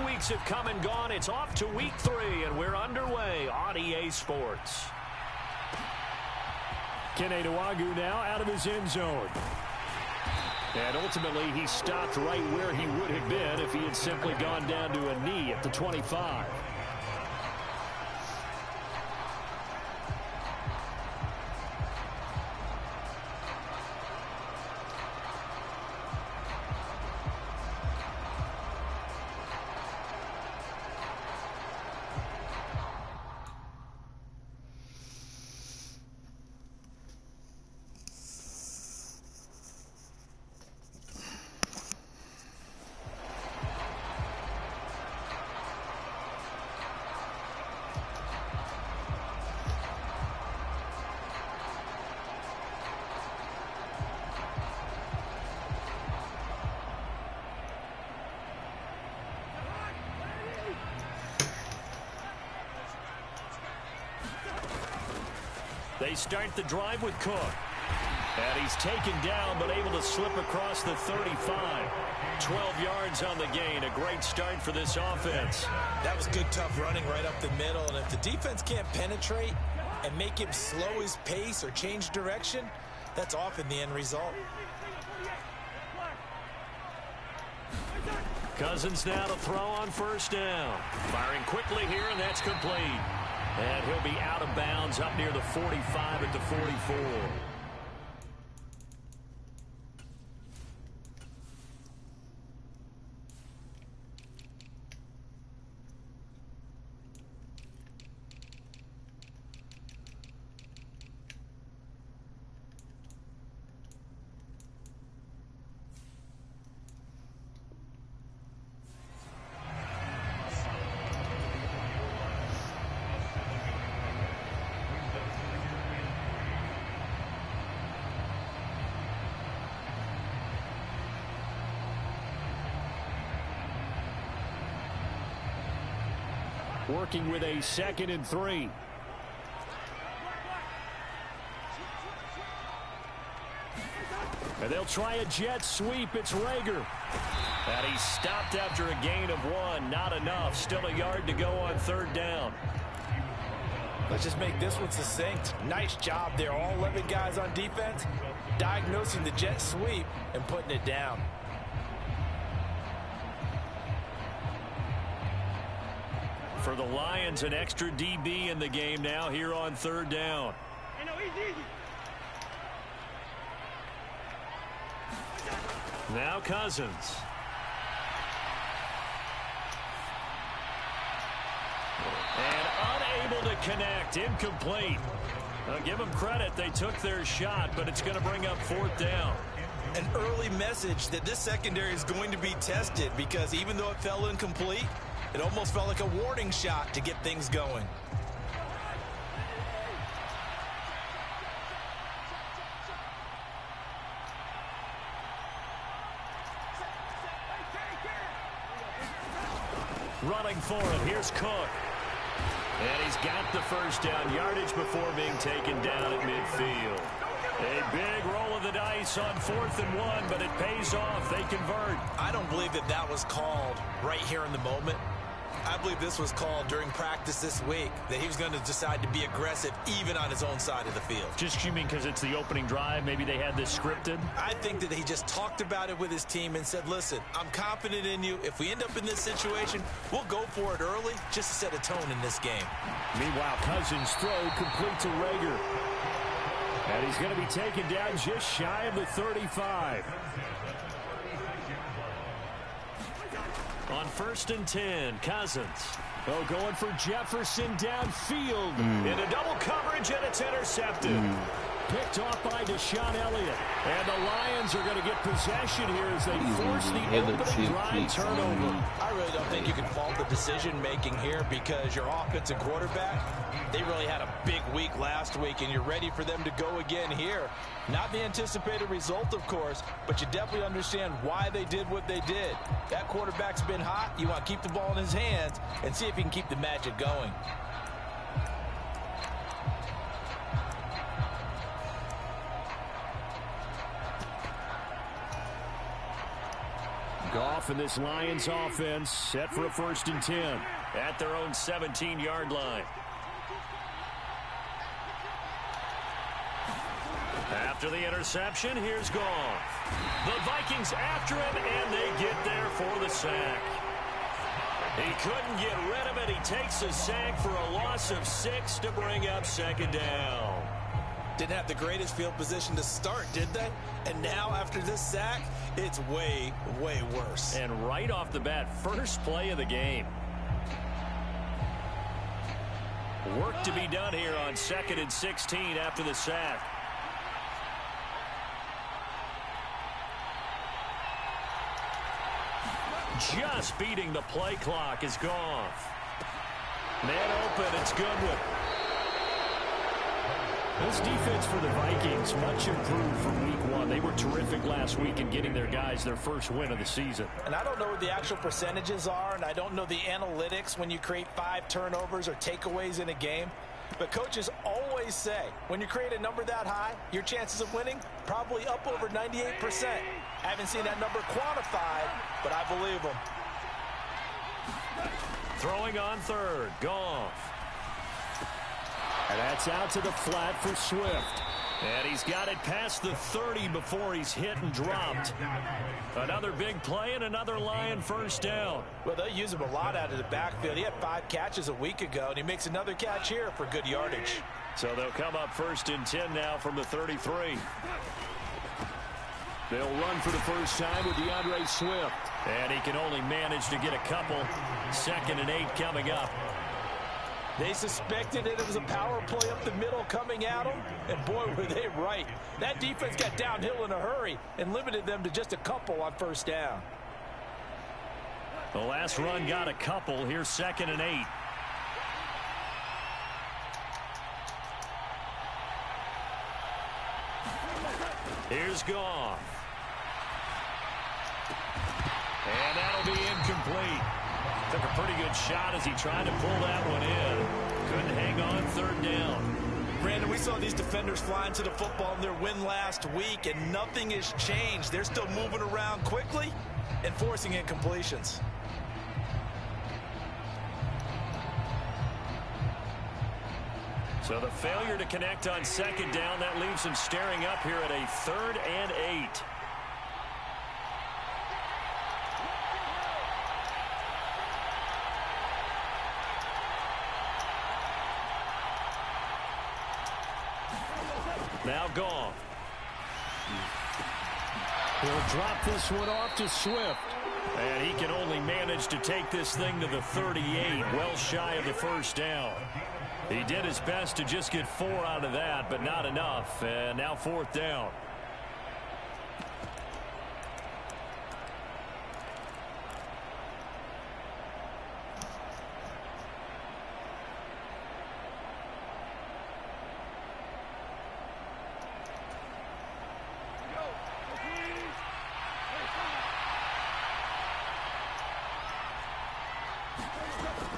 weeks have come and gone. It's off to week 3, and we're underway on EA Sports. Kene Nwangwu now out of his end zone. And ultimately, he stopped right where he would have been if he had simply gone down to a knee at the 25. They start the drive with Cook. And he's taken down, but able to slip across the 35. 12 yards on the gain. A great start for this offense. That was good, tough running right up the middle. And if the defense can't penetrate and make him slow his pace or change direction, that's often the end result. Cousins now to throw on first down. Firing quickly here, and that's complete. And he'll be out of bounds up near the 45 at the 44. Working with a 2nd and 3. And they'll try a jet sweep. It's Rager. And he's stopped after a gain of 1. Not enough. Still a yard to go on 3rd down. Let's just make this one succinct. Nice job there. All 11 guys on defense diagnosing the jet sweep and putting it down. For the Lions, an extra DB in the game now here on 3rd down. Now Cousins. And unable to connect. Incomplete. I'll give them credit. They took their shot, but it's going to bring up 4th down. An early message that this secondary is going to be tested, because even though it fell incomplete, it almost felt like a warning shot to get things going. Running for it. Here's Cook. And he's got the first down. Yardage before being taken down at midfield. A big roll of the dice on 4th and 1, but it pays off. They convert. I don't believe that that was called right here in the moment. I believe this was called during practice this week, that he was going to decide to be aggressive even on his own side of the field. Just you mean because it's the opening drive? Maybe they had this scripted? I think that he just talked about it with his team and said, listen, I'm confident in you. If we end up in this situation, we'll go for it early just to set a tone in this game. Meanwhile, Cousins' throw complete to Rager. And he's going to be taken down just shy of the 35. On 1st and 10, Cousins. Oh, going for Jefferson downfield. In a double coverage, and it's intercepted. Picked off by Deshaun Elliott. And the Lions are going to get possession here as they force the opening drive turnover. I really don't think you can fault the decision-making here, because your offensive quarterback, they really had a big week last week, and you're ready for them to go again here. Not the anticipated result, of course, but you definitely understand why they did what they did. That quarterback's been hot. You want to keep the ball in his hands and see if he can keep the magic going. Goff and this Lions offense set for a 1st and 10 at their own 17-yard line. After the interception, here's Goff. The Vikings after him, and they get there for the sack. He couldn't get rid of it. He takes a sack for a loss of 6 to bring up 2nd down. Didn't have the greatest field position to start, did they? And now, after this sack, it's way, way worse. And right off the bat, first play of the game. Work to be done here on 2nd and 16 after the sack. Just beating the play clock is Goff. Man open, it's Goodwin. This defense for the Vikings, much improved from week 1. They were terrific last week in getting their guys their first win of the season. And I don't know what the actual percentages are, and I don't know the analytics when you create 5 turnovers or takeaways in a game. But coaches always say, when you create a number that high, your chances of winning probably up over 98%. I haven't seen that number quantified, but I believe them. Throwing on 3rd, Goff. And that's out to the flat for Swift. And he's got it past the 30 before he's hit and dropped. Another big play and another Lion 1st down. Well, they use him a lot out of the backfield. He had 5 catches a week ago, and he makes another catch here for good yardage. So they'll come up 1st and 10 now from the 33. They'll run for the first time with DeAndre Swift. And he can only manage to get a couple. 2nd and 8 coming up. They suspected it was a power play up the middle coming at them, and boy, were they right. That defense got downhill in a hurry and limited them to just a couple on 1st down. The last run got a couple. Here's 2nd and 8. Here's Goff. And that'll be incomplete. Took a pretty good shot as he tried to pull that one in. Couldn't hang on 3rd down. Brandon, we saw these defenders flying to the football in their win last week, and nothing has changed. They're still moving around quickly and forcing incompletions. So the failure to connect on 2nd down, that leaves him staring up here at a 3rd and 8. Now Goff. He'll drop this one off to Swift. And he can only manage to take this thing to the 38, well shy of the 1st down. He did his best to just get 4 out of that, but not enough. And now 4th down.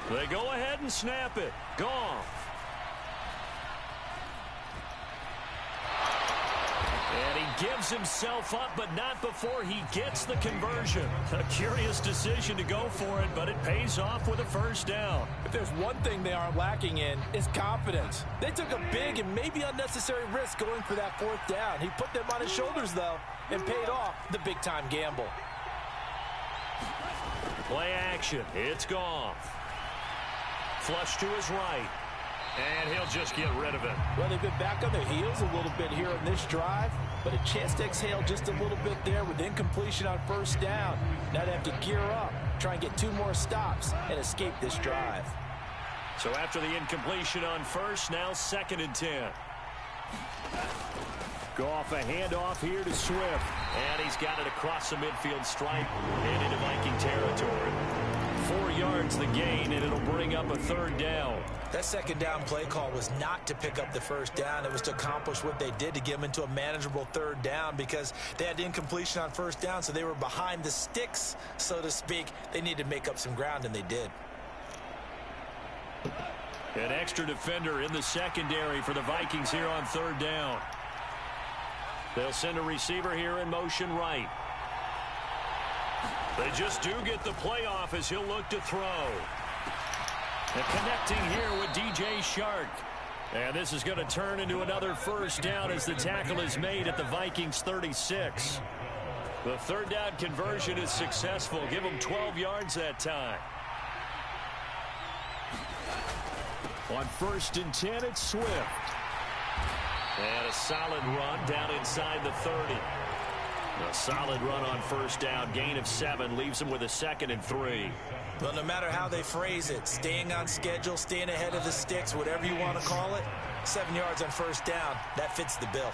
They go ahead and snap it. Goff. And he gives himself up, but not before he gets the conversion. A curious decision to go for it, but it pays off with a 1st down. If there's one thing they aren't lacking in, it's confidence. They took a big and maybe unnecessary risk going for that 4th down. He put them on his shoulders, though, and paid off the big-time gamble. Play action. It's Goff. Flush to his right. And he'll just get rid of it. Well, they've been back on their heels a little bit here on this drive, but a chance to exhale just a little bit there with incompletion on 1st down. Now they have to gear up, try and get 2 more stops, and escape this drive. So after the incompletion on 1st, now 2nd and 10. Goff, a handoff here to Swift. And he's got it across the midfield stripe and into Viking territory. 4 yards the gain, and it'll bring up a 3rd down. That 2nd down play call was not to pick up the 1st down. It was to accomplish what they did to get them into a manageable 3rd down because they had incompletion on 1st down, so they were behind the sticks, so to speak. They needed to make up some ground, and they did. An extra defender in the secondary for the Vikings here on 3rd down. They'll send a receiver here in motion right. They just do get the playoff as he'll look to throw. And connecting here with DJ Shark. And this is going to turn into another first down as the tackle is made at the Vikings 36. The third down conversion is successful. Give them 12 yards that time. On 1st and 10, it's Swift. And a solid run down inside the 30. A solid run on 1st down. Gain of 7 leaves him with a 2nd and 3. Well, no matter how they phrase it, staying on schedule, staying ahead of the sticks, whatever you want to call it, 7 yards on 1st down, that fits the bill.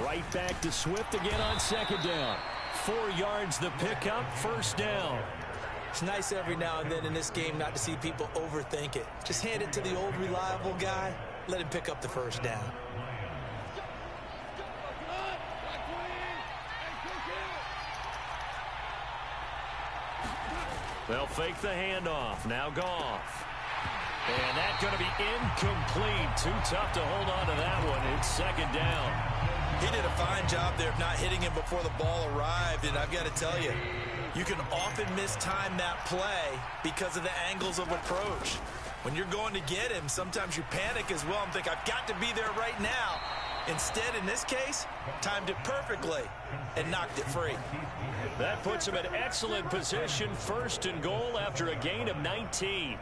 Right back to Swift again on 2nd down. 4 yards the pickup, 1st down. It's nice every now and then in this game not to see people overthink it. Just hand it to the old reliable guy. Let him pick up the 1st down. They'll fake the handoff. Now Goff. And that's going to be incomplete. Too tough to hold on to that one. It's 2nd down. He did a fine job there of not hitting him before the ball arrived. And I've got to tell you, you can often mistime that play because of the angles of approach. When you're going to get him, sometimes you panic as well and think, I've got to be there right now. Instead, in this case, timed it perfectly and knocked it free. That puts him in excellent position, 1st and goal after a gain of 19.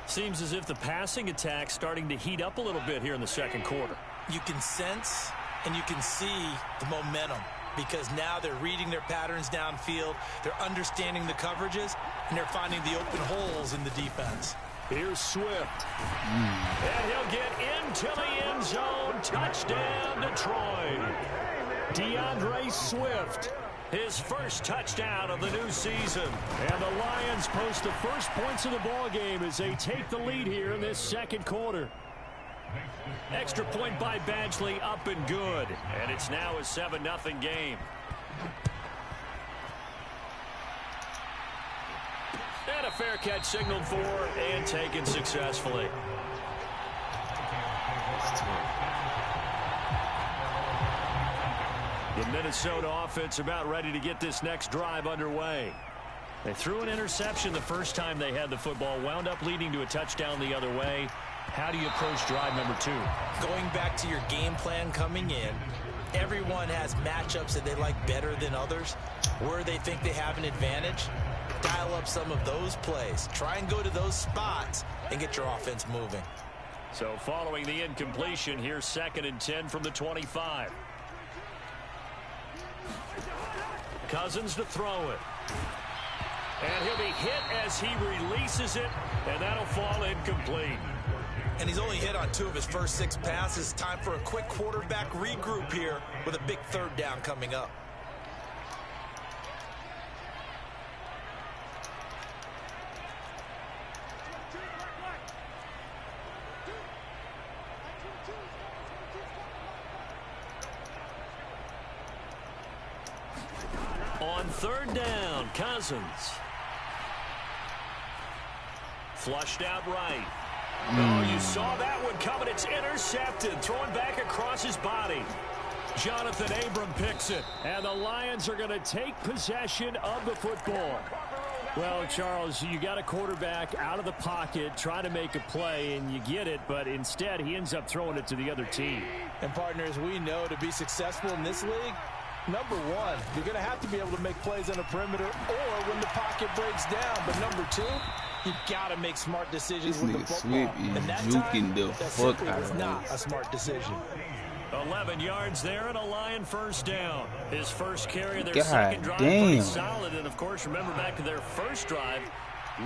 Seems as if the passing attack's starting to heat up a little bit here in the 2nd quarter. You can sense and you can see the momentum because now they're reading their patterns downfield, they're understanding the coverages, and they're finding the open holes in the defense. Here's Swift. And he'll get into the end zone. Touchdown, Detroit. DeAndre Swift, his first touchdown of the new season. And the Lions post the first points of the ball game as they take the lead here in this 2nd quarter. Extra point by Badgley, up and good. And it's now a 7-0 game. And a fair catch signaled for and taken successfully. The Minnesota offense about ready to get this next drive underway. They threw an interception the first time they had the football, wound up leading to a touchdown the other way. How do you approach drive number 2? Going back to your game plan coming in, everyone has matchups that they like better than others, where they think they have an advantage. Dial up some of those plays. Try and go to those spots and get your offense moving. So following the incompletion, here's 2nd and 10 from the 25. Cousins to throw it. And he'll be hit as he releases it, and that'll fall incomplete. And he's only hit on 2 of his first 6 passes. Time for a quick quarterback regroup here with a big 3rd down coming up. On 3rd down, Cousins. Flushed out right. Oh, you saw that one coming. It's intercepted. Thrown back across his body. Jonathan Abram picks it. And the Lions are going to take possession of the football. Well, Charles, you got a quarterback out of the pocket trying to make a play, and you get it, but instead he ends up throwing it to the other team. And partners, we know to be successful in this league, number 1, you're going to have to be able to make plays on the perimeter or when the pocket breaks down. But number 2, you got to make smart decisions with the football. And that time, that simply was not a smart decision. 11 yards there and a Lion 1st down. His first carry of their God 2nd drive, damn. pretty solid. And, of course, remember back to their first drive,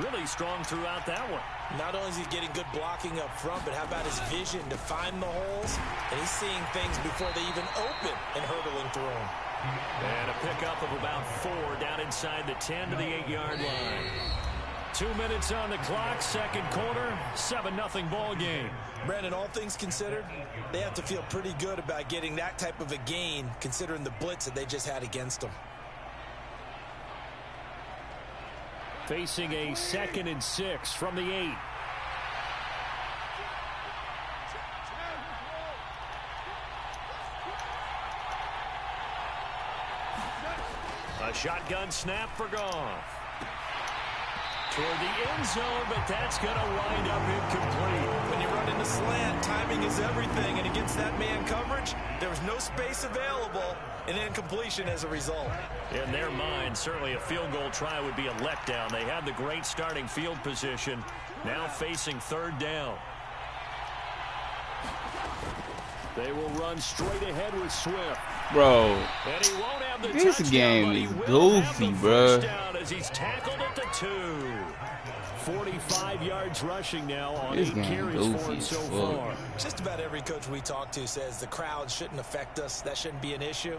really strong throughout that one. Not only is he getting good blocking up front, but how about his vision to find the holes? And he's seeing things before they even open and hurdling through them. And a pickup of about 4 down inside the 10 to the 8-yard line. 2 minutes on the clock, 2nd quarter, 7-0 ball game. Brandon, all things considered, they have to feel pretty good about getting that type of a gain, considering the blitz that they just had against them. Facing a 2nd and 6 from the 8. Shotgun snap for Goff. Toward the end zone, but that's going to wind up incomplete. When you run into slant, timing is everything, and against that man coverage, there was no space available, and incompletion as a result. In their mind, certainly a field goal try would be a letdown. They had the great starting field position, now facing third down. They will run straight ahead with Swift. Bro, And he won't have the this touchdown, game but he is will have goofy, the bro. first down as he's tackled at the 2. 45 yards rushing now on This 8 game carries for goofy him as so fuck. far. Just about every coach we talk to says the crowd shouldn't affect us. That shouldn't be an issue.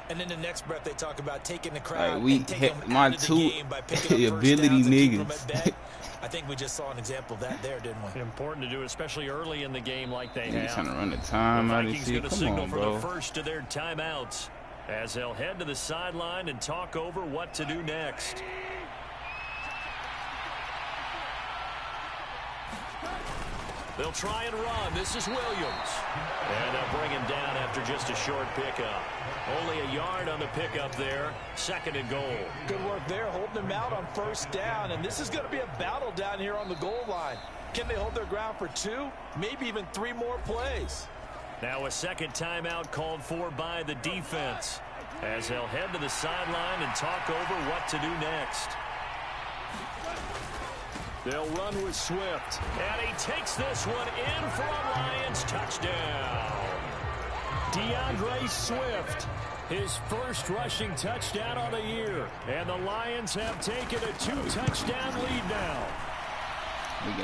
And then the next breath, they talk about taking the crowd and taking them my out of the two game by picking up first ability downs and keeping them niggas. at bay. I think we just saw an example of that there, didn't we? Important to do, especially early in the game like they He's have. trying to run the time The out of Vikings shit. going to Come signal on, for bro. the first of their timeouts as they'll head to the sideline and talk over what to do next. They'll try and run. This is Williams. And they'll bring him down after just a short pickup. Only a yard on the pickup there. 2nd and goal. Good work there, holding him out on first down. And this is going to be a battle down here on the goal line. Can they hold their ground for 2, maybe even 3 more plays? Now a second timeout called for by the defense as they'll head to the sideline and talk over what to do next. They'll run with Swift. And he takes this one in for a Lions touchdown. DeAndre Swift, his first rushing touchdown on the year. And the Lions have taken a 2-touchdown lead now.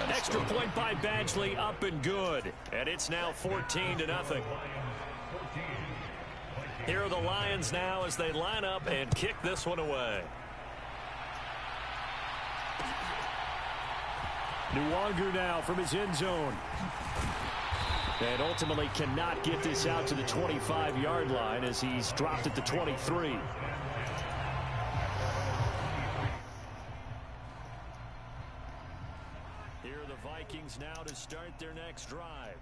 Extra point by Badgley, up and good. And it's now 14-0. Here are the Lions now as they line up and kick this one away. Nwangu now from his end zone. And ultimately cannot get this out to the 25-yard line as he's dropped at the 23. Here are the Vikings now to start their next drive.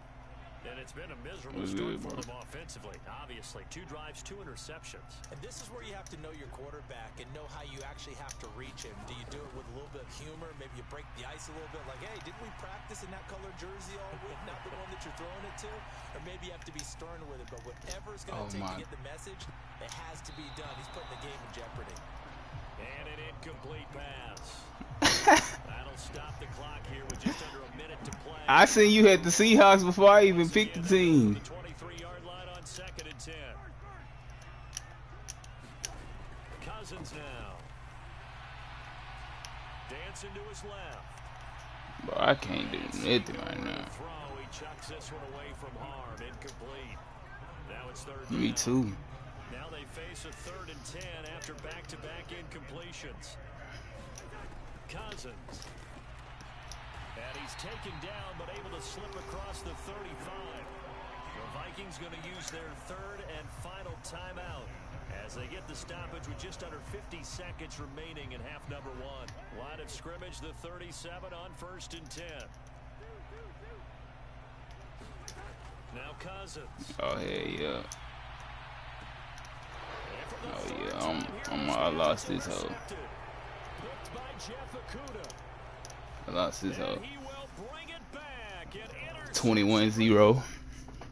And it's been a miserable start for them offensively. Obviously, 2 drives, 2 interceptions. And this is where you have to know your quarterback and know how you actually have to reach him. Do you do it with a little bit of humor? Maybe you break the ice a little bit like, hey, didn't we practice in that color jersey all week? Not the one that you're throwing it to? Or maybe you have to be stern with it. But whatever it's going to take to get the message, it has to be done. He's putting the game in jeopardy. And an incomplete pass. That'll stop the clock here with just under a minute to play. I seen you had the Seahawks before I even picked the team. The 23-yard line on 2nd and 10. Cousins now. Dancing to his left. Bro, I can't do nothing right now. Throw. He chucks this one away from harm. Incomplete. Now it's 3rd down. Me too. Now they face a 3rd and 10 after back-to-back incompletions. Cousins. And he's taken down but able to slip across the 35. The Vikings going to use their 3rd and final timeout as they get the stoppage with just under 50 seconds remaining in half number 1. Line of scrimmage, the 37 on 1st and 10. Now Cousins. Oh, yeah. Oh, yeah. I lost this hoe. I lost this hoe. 21-0.